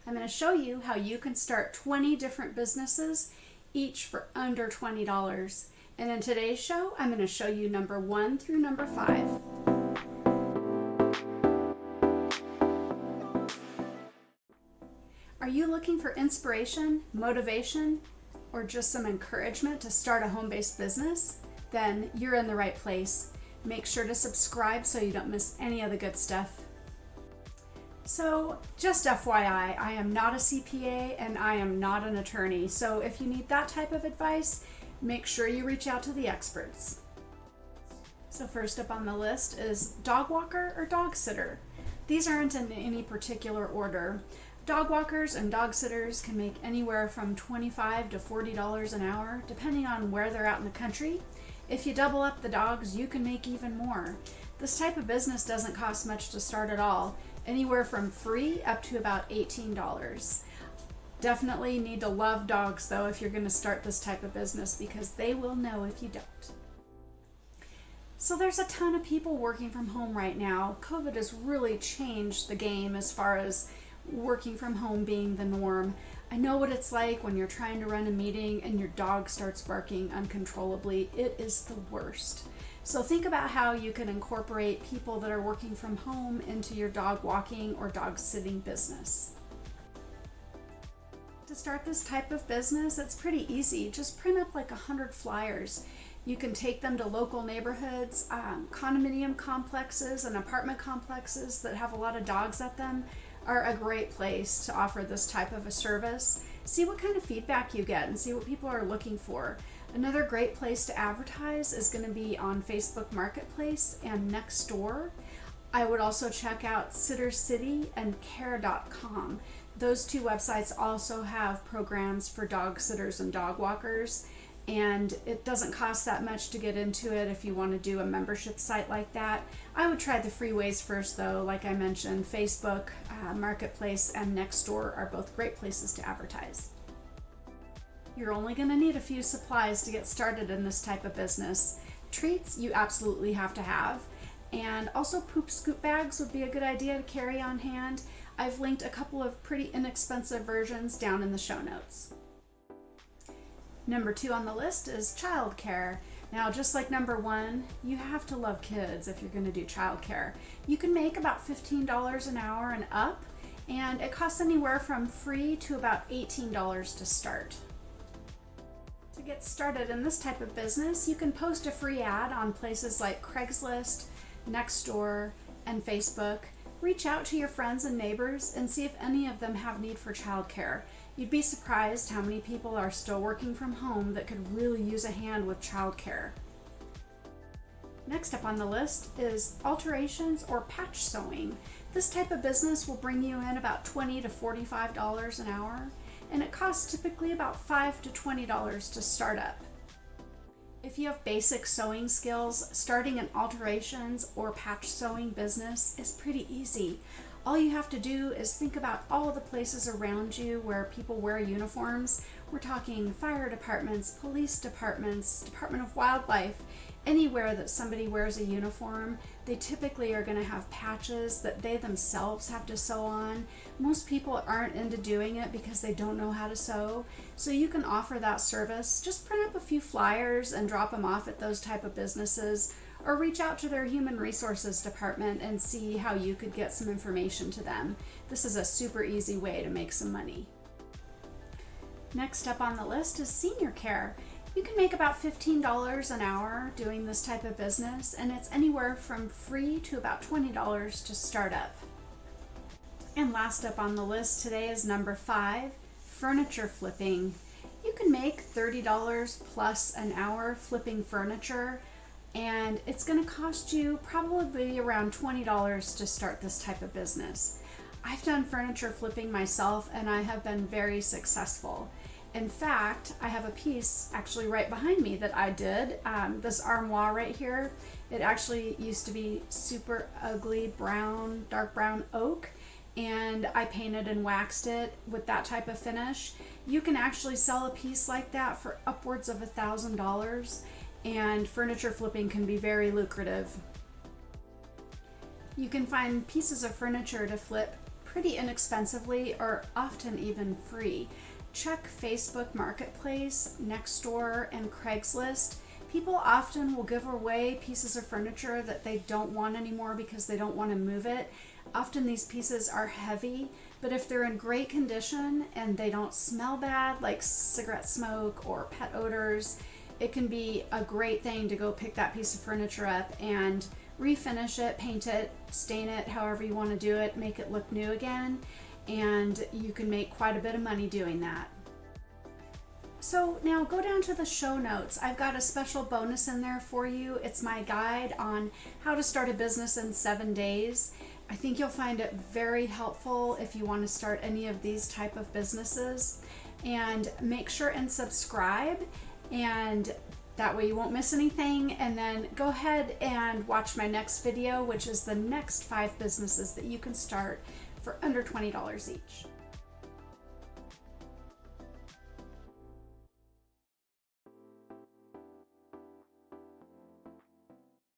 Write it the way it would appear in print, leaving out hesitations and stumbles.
I'm going to show you how you can start 20 different businesses, each for under $20. And in today's show, I'm going to show you number 1 through number 5. Are you looking for inspiration, motivation, or just some encouragement to start a home-based business? Then you're in the right place. Make sure to subscribe so you don't miss any of the good stuff. So just FYI, I am not a CPA and I am not an attorney. So if you need that type of advice, make sure you reach out to the experts. So first up on the list is dog walker or dog sitter. These aren't in any particular order. Dog walkers and dog sitters can make anywhere from $25 to $40 an hour, depending on where they're out in the country. If you double up the dogs, you can make even more. This type of business doesn't cost much to start at all, anywhere from free up to about $18. Definitely need to love dogs though if you're going to start this type of business, because they will know if you don't. So there's a ton of people working from home right now. COVID has really changed the game as far as working from home being the norm. I know what it's like when you're trying to run a meeting and your dog starts barking uncontrollably. It is the worst. So think about how you can incorporate people that are working from home into your dog walking or dog sitting business. To start this type of business, it's pretty easy. Just print up like 100 flyers. You can take them to local neighborhoods, condominium complexes and apartment complexes that have a lot of dogs at them are a great place to offer this type of a service. See what kind of feedback you get and see what people are looking for. Another great place to advertise is going to be on Facebook Marketplace and NextDoor. I would also check out Sitter City and Care.com. Those two websites also have programs for dog sitters and dog walkers, and it doesn't cost that much to get into it if you want to do a membership site like that. I would try the free ways first though. Like I mentioned, Facebook, Marketplace, and NextDoor are both great places to advertise. You're only going to need a few supplies to get started in this type of business. Treats you absolutely have to have, and also poop scoop bags would be a good idea to carry on hand. I've linked a couple of pretty inexpensive versions down in the show notes. Number 2 on the list is childcare. Now, just like number 1, you have to love kids if you're going to do childcare. You can make about $15 an hour and up, and it costs anywhere from free to about $18 to start. To get started in this type of business, you can post a free ad on places like Craigslist, NextDoor, and Facebook. Reach out to your friends and neighbors and see if any of them have need for childcare. You'd be surprised how many people are still working from home that could really use a hand with childcare. Next up on the list is alterations or patch sewing. This type of business will bring you in about $20 to $45 an hour, and it costs typically about $5 to $20 to start up. If you have basic sewing skills, starting an alterations or patch sewing business is pretty easy. All you have to do is think about all the places around you where people wear uniforms. We're talking fire departments, police departments, Department of Wildlife. Anywhere that somebody wears a uniform, they typically are going to have patches that they themselves have to sew on. Most people aren't into doing it because they don't know how to sew. So you can offer that service. Just print up a few flyers and drop them off at those type of businesses, or reach out to their human resources department and see how you could get some information to them. This is a super easy way to make some money. Next up on the list is senior care. You can make about $15 an hour doing this type of business, and it's anywhere from free to about $20 to start up. And last up on the list today is number 5, furniture flipping. You can make $30 plus an hour flipping furniture, and it's going to cost you probably around $20 to start this type of business. I've done furniture flipping myself, and I have been very successful. In fact, I have a piece actually right behind me that I did. This armoire right here, it actually used to be super ugly brown, dark brown oak, and I painted and waxed it with that type of finish. You can actually sell a piece like that for upwards of $1,000, and furniture flipping can be very lucrative. You can find pieces of furniture to flip pretty inexpensively or often even free. Check Facebook Marketplace, NextDoor, and Craigslist. People often will give away pieces of furniture that they don't want anymore because they don't want to move it. Often these pieces are heavy, but if they're in great condition and they don't smell bad, like cigarette smoke or pet odors, it can be a great thing to go pick that piece of furniture up and refinish it, paint it, stain it, however you want to do it, make it look new again, and you can make quite a bit of money doing that. So now go down to the show notes. I've got a special bonus in there for you. It's my guide on how to start a business in 7 days. I think you'll find it very helpful if you want to start any of these type of businesses. And make sure and subscribe, and that way you won't miss anything. And then go ahead and watch my next video, which is the next 5 businesses that you can start for under $20 each.